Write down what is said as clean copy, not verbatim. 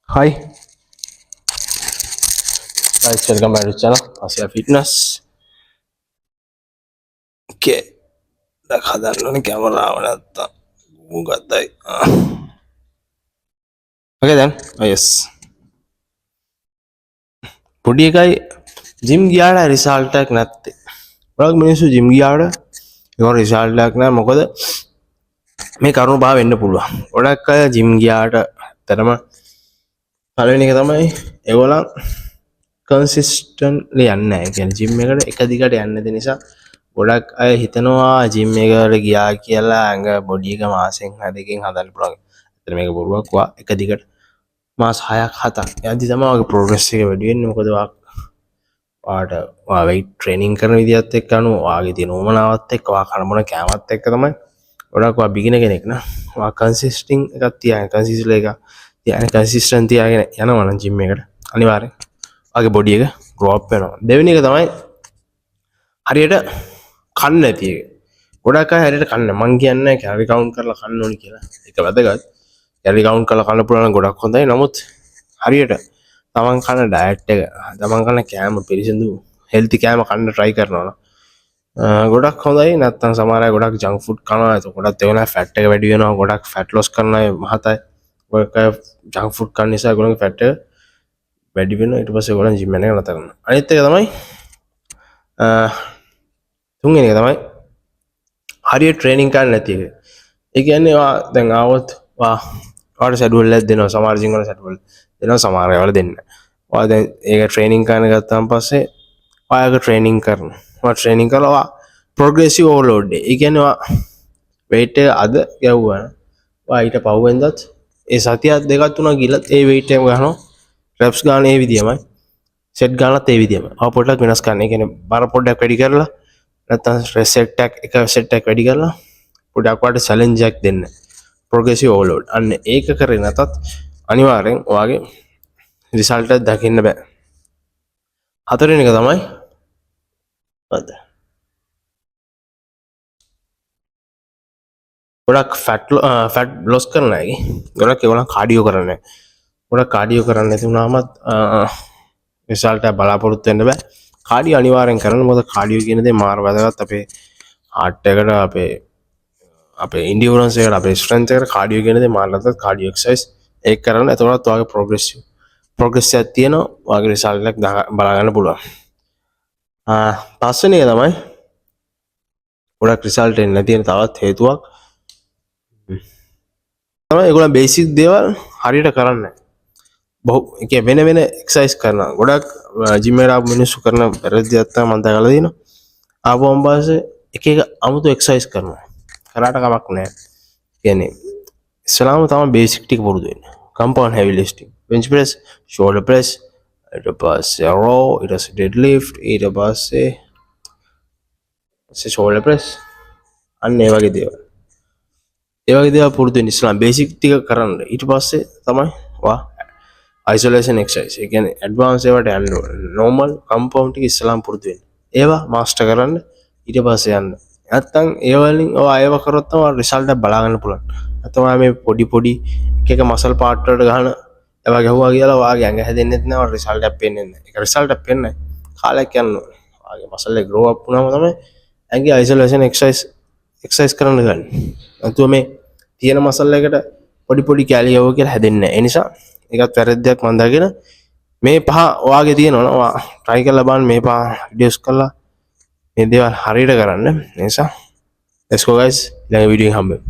Hi, guys, welcome back to the channel. Asia Fitness. Okay, देखा जाने camera वाला था वो करता है. Okay then, yes. පොඩි එකයි ජිම් ගියාට රිසල්ට් එකක් නැත්තේ. ගොඩක් මිනිස්සු ජිම් ගියාට ඒක රිසල්ට් එකක් නැහැ. මොකද මේ කරුණ බා වෙන්න පුළුවන්. ගොඩක් අය ජිම් ගියාට ඇත්තටම පළවෙනි එක තමයි ඒගොල්ලන් කන්සිස්ටන්ට්ලි යන්නේ නැහැ. ඒ කියන්නේ ජිම් එකට එක දිගට යන්නේ නැති නිසා ගොඩක් අය හිතනවා ජිම් එකට ගියා කියලා ඇඟ බොඩි එක මාසෙන් 6කින් හදන්න පුළුවන්. ඇත්තට මේක බොරුවක්. වා එක දිගට මාස 6ක් 7ක් යද්දි තමයි ඔයාගේ ප්‍රෝග්‍රස් එක වැඩි වෙන්නේ. මොකද ඔයා වෙයිට් ට්‍රේනින් කරන විදිහත් එක්ක අනුව ඔයාගේ තියෙන උවමනාවත් එක්ක ඔයා කන බොන කෑමත් එක්ක තමයි ගොඩක් ඔයා බිගිනර් කෙනෙක් නා. ඔයා කන්සිස්ටින් එකක් තියාගෙන කන්සිස්ටන්ට් එකක් තියාගෙන කන්සිස්ටන්ට් තියාගෙන යනවා නම් ජිම් එකට අනිවාර්යෙන් ඔයාගේ බොඩි එක ග්‍රෝ අප් වෙනවා. දෙවෙනි එක තමයි හරියට කන්න නැති එක. ගොඩක් අය හරියට කන්නේ. මං කියන්නේ කැලරි කවුන්ට් කරලා කන්න ඕනි කියලා. ඒක වැදගත්. කැලරි කවුන්ට් කරලා කන්න පුළුවන් නම් ගොඩක් හොඳයි. නමුත් හරියට තමන් කන ඩයට් එක, තමන් කන කෑම පිරිසිදු හෙල්ති කෑම කන්න try කරනවා නම් ගොඩක් හොඳයි. නැත්නම් සමහර අය ගොඩක් ජංක් ෆුඩ් කනවා. එතකොටත් ඒ වෙනවා ෆැට් එක වැඩි වෙනවා. ගොඩක් ෆැට් ලොස් කරන අය මහතයි. ගොඩක් අය ජංක් ෆුඩ් කන නිසා ඒගොල්ලන්ගේ ෆැට් එක වැඩි වෙනවා. ඊට පස්සේ ඒගොල්ලන් ජිම් එක නතර කරනවා. අනිත් එක තමයි තුන්වෙනි එක තමයි හරියට ට්‍රේනින් කරන්න නැති එක. ඒ කියන්නේ දැන් ආවොත් ඔයාට ෂෙඩියුල් එකක් දෙනවා. සමහර ජිම් වල ෂෙඩියුල් දෙනවා, සමහර ඒවාල දෙන්නේ නැහැ. ඔයා දැන් ඒක ට්‍රේනින් කරන්න ගත්තාන් පස්සේ ඔයාගේ ට්‍රේනින් කරනවා. ඔයා ට්‍රේනින් කරලා ඔයා ප්‍රොග්‍රෙසිව් ඕවර්ලෝඩ් එක. ඒ කියන්නේ ඔයා weight එක අද ගැව්වා නම් ඔයා ඊට පහුවෙන්දත් ඒ සතියක් දෙකක් තුනක් ගිහලා ඒ weight එක ගන්නවා. reps ගන්න ඒ විදියමයි. set ගන්නත් ඒ විදියමයි. ඔයා පොඩ්ඩක් වෙනස් කරන්න. ඒ කියන්නේ බර පොඩ්ඩක් වැඩි කරලා නැත්නම් set එක වැඩි කරලා පොඩ්ඩක් ඔයාට challenge එකක් දෙන්න. progressive overload. අන්න ඒක කරේ නැතත් අනිවාර්යෙන් ඔයාගේ රිසල්ට් එක දකින්න බෑ. හතරවෙනි එක තමයි ගොඩක් ෆැට් ලොස් කරන අයගේ ගොඩක් ඒගොල්ලන් කාඩියෝ කරන්නේ නැහැ. ගොඩක් කාඩියෝ කරන්නේ නැති වුණාමත් රිසල්ට් එක බලාපොරොත්තු වෙන්න බෑ. කාඩියෝ අනිවාර්යෙන් කරන්න. මොකද කාඩියෝ කියන දේ මාර වැදගත් අපේ heart එකට, අපේ ඉන්ඩියුරන්ස් එකට, අපේ ස්ට්‍රෙන්ත් එකට කාඩියෝ කියන දේ මාර වැදගත්. කාඩියෝ එක්සර්සයිස් ඒක කරන්න. එතකොට ඔයාගේ ප්‍රොග්‍රස් එකක් තියෙනවා. ඔයාගේ රිසල්ට් එක බලා ගන්න පුළුවන්. පස්වෙනි එක තමයි ගොඩක් රිසල්ට් එන්නේ නැති වෙන තවත් හේතුවක් තමයි ඒගොල්ලන් බේසික් දේවල් හරියට කරන්නේ නැහැ. ඒක වෙන එක්සර්සයිස් කරනවා. ගොඩක් ජිම් එකට ආපු මිනිස්සු කරන වැරදියක් තමයි මම දැකලා තියෙනවා. ආපුවම පස්සේ එක අමුතු එක්සර්සයිස් කරනවා. කරාට කමක් නැහැ. කියන්නේ ඉස්සලාම තමයි බේසික් ටික පුරුදු වෙන්න. compound heavy lifting, bench press, shoulder press, ඊට පස්සේ row, ඊට පස්සේ dead lift, ඊට පස්සේ shoulder press, අන්න ඒ වගේ දේවල්. ඒ වගේ දේවල් පුරුදු වෙන්න ඉස්සලාම බේසික් ටික කරන්න. ඊට පස්සේ තමයි isolation exercise. ඒ කියන්නේ advanced ඒවාට යන්න ඕනේ. normal compound ටික ඉස්සලාම පුරුදු වෙන්න. ඒවා master කරන්න ඊට පස්සේ යන්න. නැත්තම් ඒ වලින් ඒව කරොත් තමයි රිසල්ට් එක බලා ගන්න පුළුවන්. නැත්නම් මේ පොඩි එක මසල් පාර්ට් වලට ගහන ඒවා ගැහුවා කියලා ඔයාගේ ඇඟ හැදෙන්නෙත් නැහැ. රිසල්ට් එකක් පේන්නේ නැහැ. ඒක රිසල්ට් එකක් පේන්නේ කාලයක් යන්න ඕනේ. ඔයාගේ මසල් එක grow up වුණාම තමයි ඇඟේ isolation exercise කරන්න ගන්න. නැතුව මේ තියෙන මසල් එකට පොඩි කැලි යවුවා කියලා හැදෙන්නේ නැහැ. ඒ නිසා ඒකත් වැරද්දක් මම දාගෙන මේ පහ ඔයාගේ තියෙනවා. ඔයා try කරලා බලන්න මේ පහ reduce කරලා මේ දේවල් හරියට කරන්න. ඒ නිසා let's go guys. ඊළඟ වීඩියෝ එකෙන් හම්බෙමු.